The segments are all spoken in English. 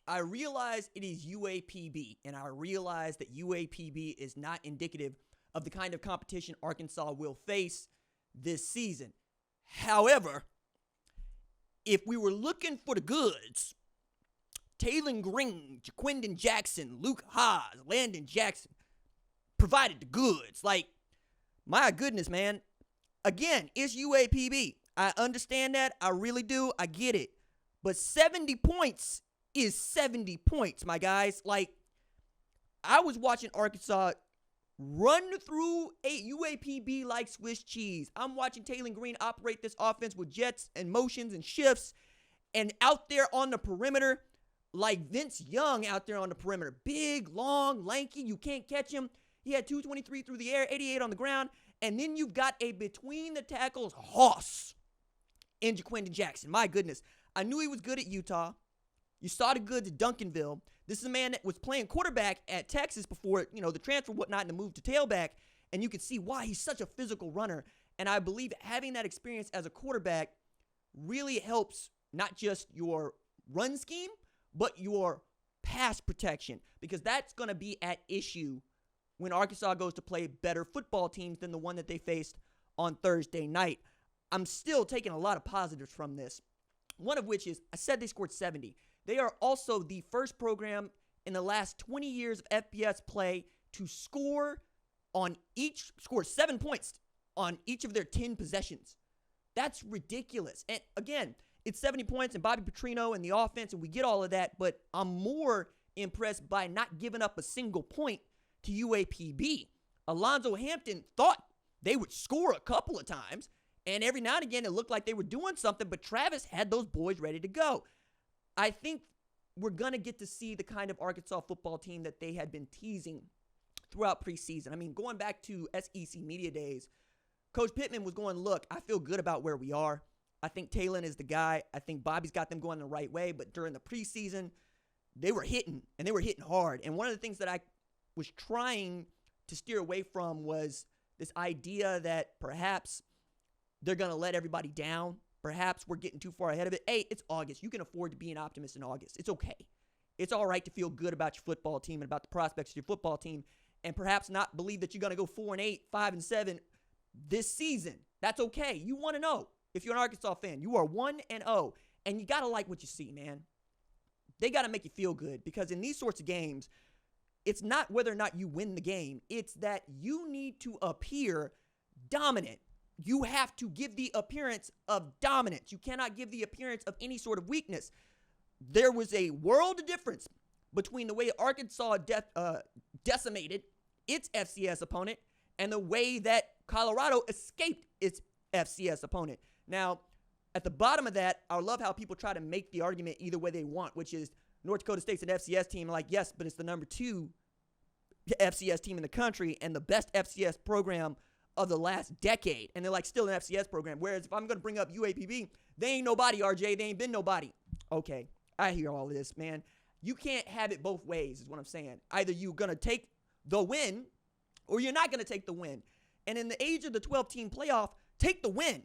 I realize it is UAPB, and I realize that UAPB is not indicative of the kind of competition Arkansas will face this season. However, if we were looking for the goods, Taylon Green, Jaquindon Jackson, Luke Haas, Landon Jackson provided the goods. Like, my goodness, man. Again, it's UAPB. I understand that. I really do. I get it. But 70 points is 70 points, my guys. Like, I was watching Arkansas run through a UAPB like Swiss cheese. I'm watching Taylon Green operate this offense with jets and motions and shifts, and out there on the perimeter, like Vince Young out there on the perimeter. Big, long, lanky. You can't catch him. He had 223 through the air, 88 on the ground. And then you've got a between the tackles hoss in Jaquindon Jackson. My goodness. I knew he was good at Utah. You saw the goods at Duncanville. This is a man that was playing quarterback at Texas before, the transfer and whatnot and the move to tailback. And you can see why he's such a physical runner. And I believe having that experience as a quarterback really helps not just your run scheme, but your pass protection. Because that's going to be at issue when Arkansas goes to play better football teams than the one that they faced on Thursday night. I'm still taking a lot of positives from this. One of which is, I said they scored 70. They are also the first program in the last 20 years of FBS play to score 7 points on each of their 10 possessions. That's ridiculous. And again, it's 70 points and Bobby Petrino and the offense, and we get all of that, but I'm more impressed by not giving up a single point to UAPB. Alonzo Hampton thought they would score a couple of times, and every now and again it looked like they were doing something, but Travis had those boys ready to go. I think we're going to get to see the kind of Arkansas football team that they had been teasing throughout preseason. I mean, going back to SEC Media Days, Coach Pittman was going, look, I feel good about where we are. I think Taylon is the guy. I think Bobby's got them going the right way. But during the preseason, they were hitting, and they were hitting hard. And one of the things that I was trying to steer away from was this idea that perhaps they're going to let everybody down. Perhaps we're getting too far ahead of it. Hey, it's August. You can afford to be an optimist in August. It's okay. It's all right to feel good about your football team and about the prospects of your football team, and perhaps not believe that you're going to go 4-8, 5-7 this season. That's okay. You want to know. If you're an Arkansas fan, you are 1-0, and you got to like what you see, man. They got to make you feel good, because in these sorts of games, it's not whether or not you win the game. It's that you need to appear dominant. You have to give the appearance of dominance. You cannot give the appearance of any sort of weakness. There was a world of difference between the way Arkansas decimated its FCS opponent and the way that Colorado escaped its FCS opponent. Now, at the bottom of that, I love how people try to make the argument either way they want, which is North Dakota State's an FCS team. Like, yes, but it's the number 2 FCS team in the country and the best FCS program of the last decade. And they're like still an FCS program. Whereas if I'm going to bring up UAPB, they ain't nobody, RJ. They ain't been nobody. Okay, I hear all of this, man. You can't have it both ways is what I'm saying. Either you're going to take the win or you're not going to take the win. And in the age of the 12-team playoff, take the win.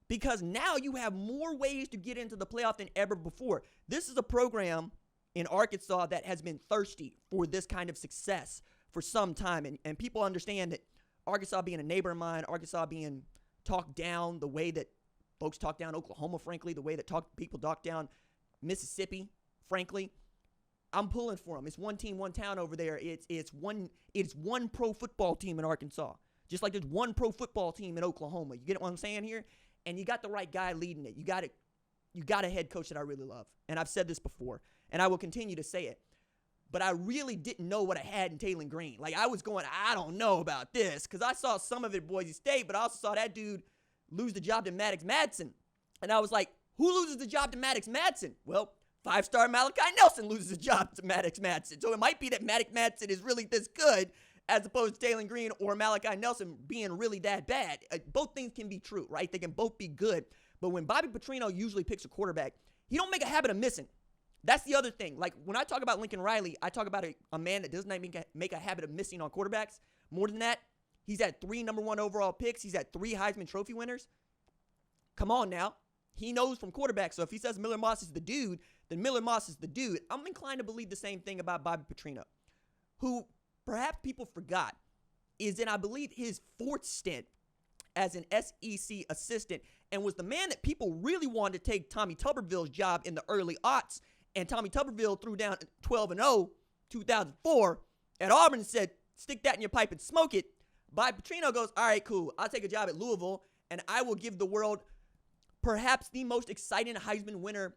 Because now you have more ways to get into the playoff than ever before. This is a program in Arkansas that has been thirsty for this kind of success for some time. And people understand that Arkansas being a neighbor of mine, Arkansas being talked down the way that folks talk down Oklahoma, frankly, the way that people talk down Mississippi, frankly, I'm pulling for them. It's one team, one town over there. It's one pro football team in Arkansas, just like there's one pro football team in Oklahoma. You get what I'm saying here? And you got the right guy leading it. You got a head coach that I really love. And I've said this before, and I will continue to say it. But I really didn't know what I had in Taylon Green. Like, I was going, I don't know about this, because I saw some of it at Boise State, but I also saw that dude lose the job to Maddox Madsen. And I was like, who loses the job to Maddox Madsen? Well, 5-star Malachi Nelson loses the job to Maddox Madsen. So it might be that Maddox Madsen is really this good, as opposed to Taylon Green or Malachi Nelson being really that bad. Both things can be true, right? They can both be good. But when Bobby Petrino usually picks a quarterback, he don't make a habit of missing. That's the other thing. Like, when I talk about Lincoln Riley, I talk about a man that does not make a habit of missing on quarterbacks. More than that, he's had 3 number 1 overall picks. He's had 3 Heisman Trophy winners. Come on now. He knows from quarterbacks. So if he says Miller Moss is the dude, then Miller Moss is the dude. I'm inclined to believe the same thing about Bobby Petrino, who perhaps people forgot is in, I believe, his 4th stint as an SEC assistant and was the man that people really wanted to take Tommy Tuberville's job in the early aughts. And Tommy Tuberville threw down 12-0, 2004 at Auburn and said, stick that in your pipe and smoke it. Bobby Petrino goes, all right, cool. I'll take a job at Louisville, and I will give the world perhaps the most exciting Heisman winner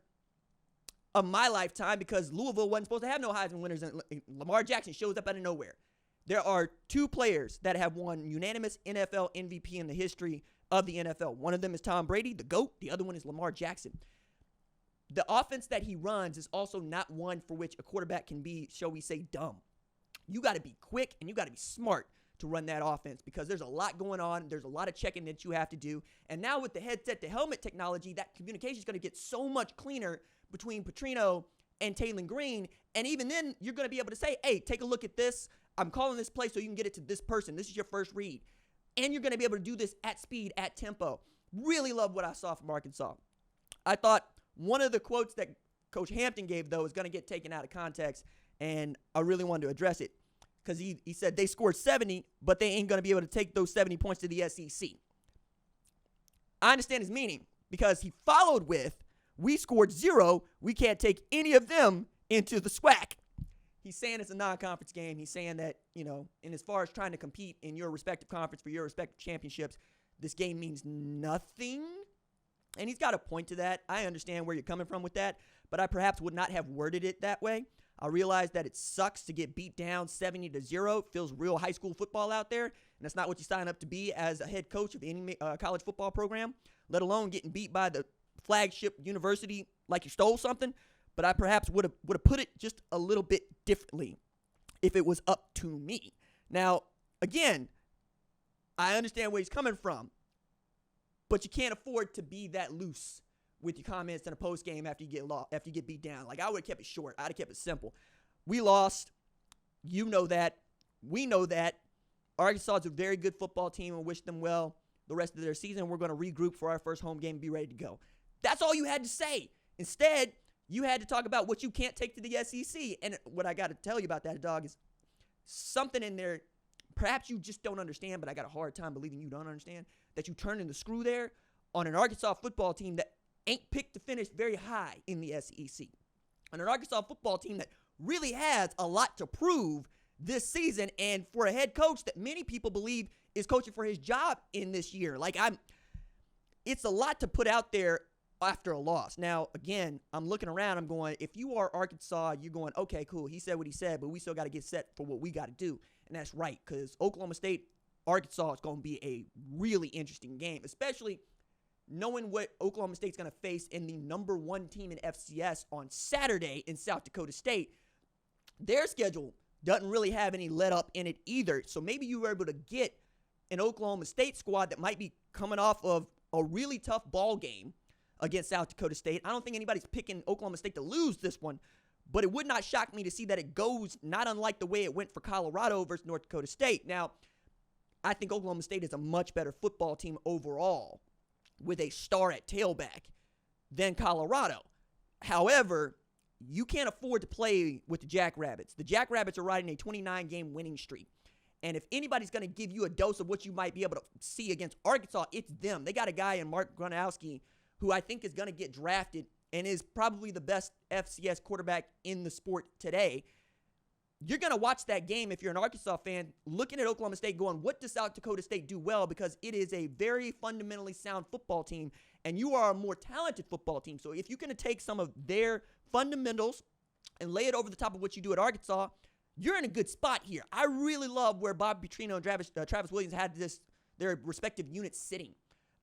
of my lifetime, because Louisville wasn't supposed to have no Heisman winners, and Lamar Jackson shows up out of nowhere. There are 2 players that have won unanimous NFL MVP in the history of the NFL. One of them is Tom Brady, the GOAT. The other one is Lamar Jackson. The offense that he runs is also not one for which a quarterback can be, shall we say, dumb. You got to be quick and you got to be smart to run that offense, because there's a lot going on. There's a lot of checking that you have to do. And now with the headset to helmet technology, that communication is going to get so much cleaner between Petrino and Taylor Green. And even then, you're going to be able to say, hey, take a look at this. I'm calling this play so you can get it to this person. This is your first read. And you're going to be able to do this at speed, at tempo. Really love what I saw from Arkansas. I thought one of the quotes that Coach Hampton gave, though, is going to get taken out of context, and I really wanted to address it, because he said they scored 70, but they ain't going to be able to take those 70 points to the SEC. I understand his meaning, because he followed with, we scored 0, we can't take any of them into the SWAC. He's saying it's a non-conference game. He's saying that, and as far as trying to compete in your respective conference for your respective championships, this game means nothing. And he's got a point to that. I understand where you're coming from with that, but I perhaps would not have worded it that way. I realize that it sucks to get beat down 70-0. It feels real high school football out there, and that's not what you sign up to be as a head coach of any college football program, let alone getting beat by the flagship university like you stole something. But I perhaps would have put it just a little bit differently if it was up to me. Now, again, I understand where he's coming from, but you can't afford to be that loose with your comments in a post game after you get beat down. Like, I would have kept it short. I'd have kept it simple. We lost. You know that. We know that. Arkansas is a very good football team, and wish them well the rest of their season. We're going to regroup for our first home game and be ready to go. That's all you had to say. Instead, you had to talk about what you can't take to the SEC. And what I got to tell you about that, dog, is something in there perhaps you just don't understand, but I got a hard time believing you don't understand, that you turned in the screw there on an Arkansas football team that ain't picked to finish very high in the SEC. On an Arkansas football team that really has a lot to prove this season, and for a head coach that many people believe is coaching for his job in this year. It's a lot to put out there after a loss. Now, again, I'm looking around, I'm going, if you are Arkansas, you're going, okay, cool, he said what he said, but we still got to get set for what we got to do. And that's right, because Oklahoma State, Arkansas is going to be a really interesting game, especially knowing what Oklahoma State's going to face in the number 1 team in FCS on Saturday in South Dakota State. Their schedule doesn't really have any let up in it either. So maybe you were able to get an Oklahoma State squad that might be coming off of a really tough ball game against South Dakota State. I don't think anybody's picking Oklahoma State to lose this one, but it would not shock me to see that it goes not unlike the way it went for Colorado versus North Dakota State. Now, I think Oklahoma State is a much better football team overall with a star at tailback than Colorado. However, you can't afford to play with the Jackrabbits. The Jackrabbits are riding a 29-game winning streak. And if anybody's going to give you a dose of what you might be able to see against Arkansas, it's them. They got a guy in Mark Gronowski who I think is going to get drafted and is probably the best FCS quarterback in the sport today. You're going to watch that game if you're an Arkansas fan, looking at Oklahoma State going, what does South Dakota State do well? Because it is a very fundamentally sound football team, and you are a more talented football team. So if you're going to take some of their fundamentals and lay it over the top of what you do at Arkansas, you're in a good spot here. I really love where Bob Petrino and Travis Williams had their respective units sitting.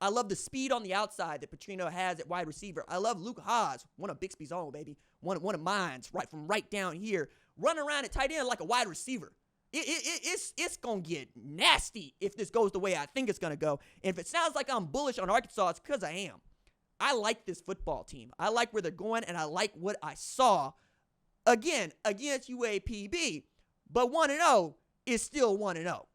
I love the speed on the outside that Petrino has at wide receiver. I love Luke Haas, one of Bixby's own, baby. One of mine's right down here, running around at tight end like a wide receiver. It's going to get nasty if this goes the way I think it's going to go. And if it sounds like I'm bullish on Arkansas, it's because I am. I like this football team. I like where they're going, and I like what I saw, again, against UAPB. But 1-0 is still 1-0.